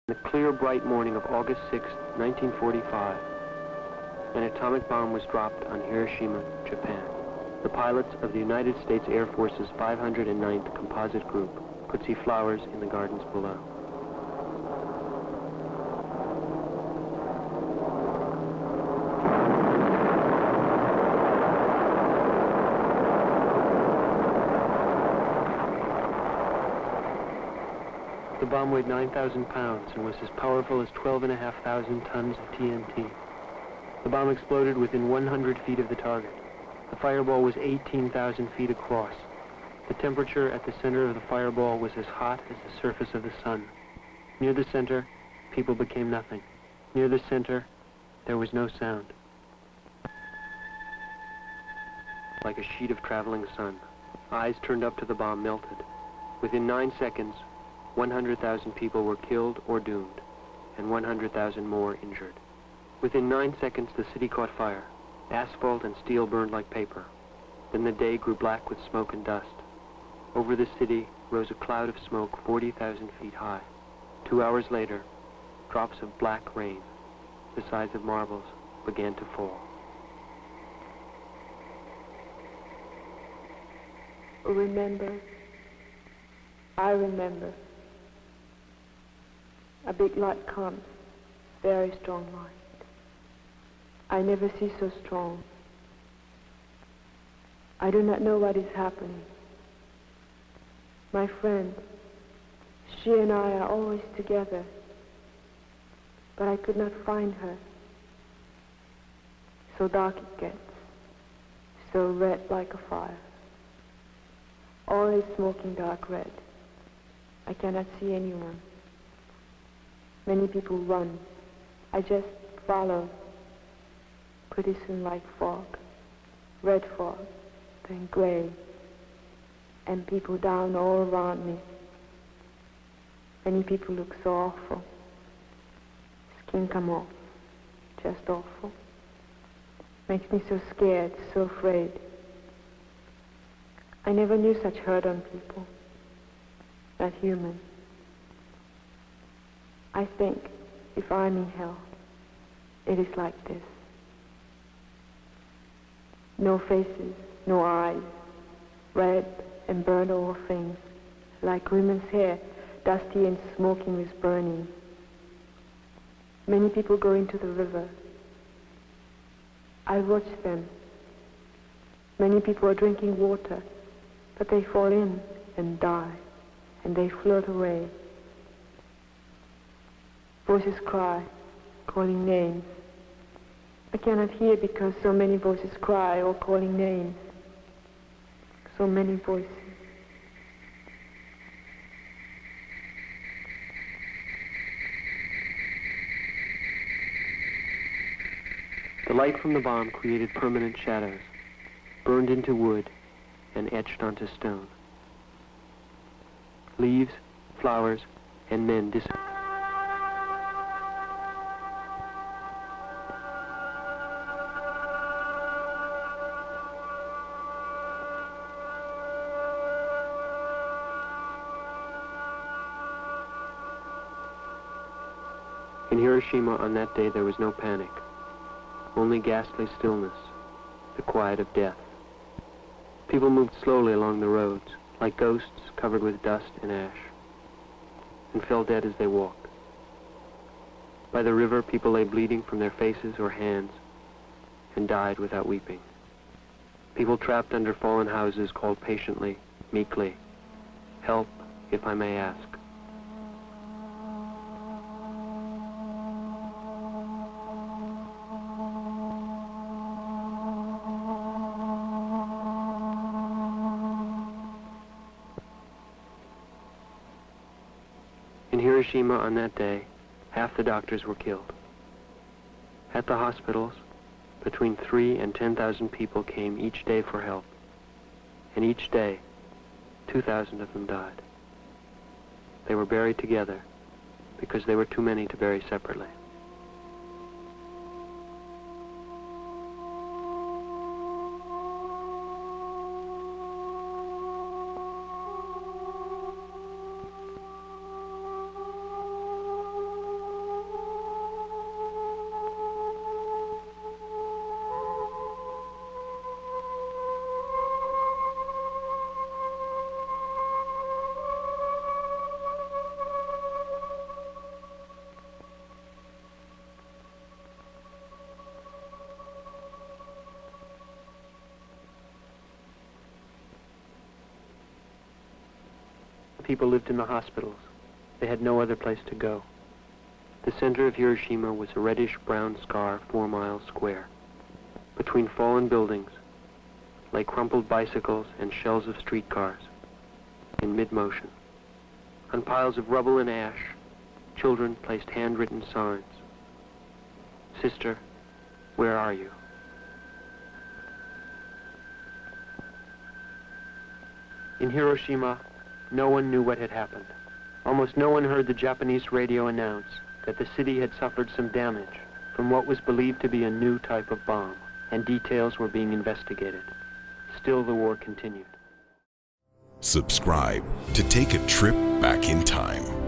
The clear, bright morning of August 6, 1945, an atomic bomb was dropped on Hiroshima, Japan. The pilots of the United States Air Force's 509th Composite Group could see flowers in the gardens below. The bomb weighed 9,000 pounds and was as powerful as 12,500 tons of TNT. The bomb exploded within 100 feet of the target. The fireball was 18,000 feet across. The temperature at the center of the fireball was as hot as the surface of the sun. Near the center, people became nothing. Near the center, there was no sound. Like a sheet of traveling sun, eyes turned up to the bomb melted. Within 9 seconds, 100,000 people were killed or doomed, and 100,000 more injured. Within 9 seconds, the city caught fire. Asphalt and steel burned like paper. Then the day grew black with smoke and dust. Over the city rose a cloud of smoke 40,000 feet high. 2 hours later, drops of black rain, the size of marbles, began to fall. Remember, I remember. A big light comes, very strong light. I never see so strong. I do not know what is happening. My friend, she and I are always together, but I could not find her. So dark it gets, so red like a fire. All is smoking dark red. I cannot see anyone. Many people run. I just follow. Pretty soon like fog, red fog, then gray, and people down all around me. Many people look so awful. Skin come off, just awful. Makes me so scared, so afraid. I never knew such hurt on people, not human. I think if I'm in hell, it is like this. No faces, no eyes, red and burned over things, like women's hair, dusty and smoking with burning. Many people go into the river. I watch them. Many people are drinking water, but they fall in and die, and they float away. Voices cry, calling names. I cannot hear because so many voices cry or calling names. So many voices. The light from the bomb created permanent shadows, burned into wood and etched onto stone. Leaves, flowers, and men disappeared. In Hiroshima on that day there was no panic, only ghastly stillness, the quiet of death. People moved slowly along the roads, like ghosts covered with dust and ash, and fell dead as they walked. By the river, people lay bleeding from their faces or hands and died without weeping. People trapped under fallen houses called patiently, meekly, "Help, if I may ask." In Hiroshima on that day, half the doctors were killed. At the hospitals, between 3,000 and 10,000 people came each day for help. And each day, 2,000 of them died. They were buried together because they were too many to bury separately. people lived in the hospitals. They had no other place to go. The center of Hiroshima was a reddish-brown scar 4 miles square. Between fallen buildings lay crumpled bicycles and shells of streetcars in mid-motion. On piles of rubble and ash, children placed handwritten signs. Sister, where are you? In Hiroshima, no one knew what had happened. Almost no one heard the Japanese radio announce that the city had suffered some damage from what was believed to be a new type of bomb, and details were being investigated. Still, the war continued. Subscribe to take a trip back in time.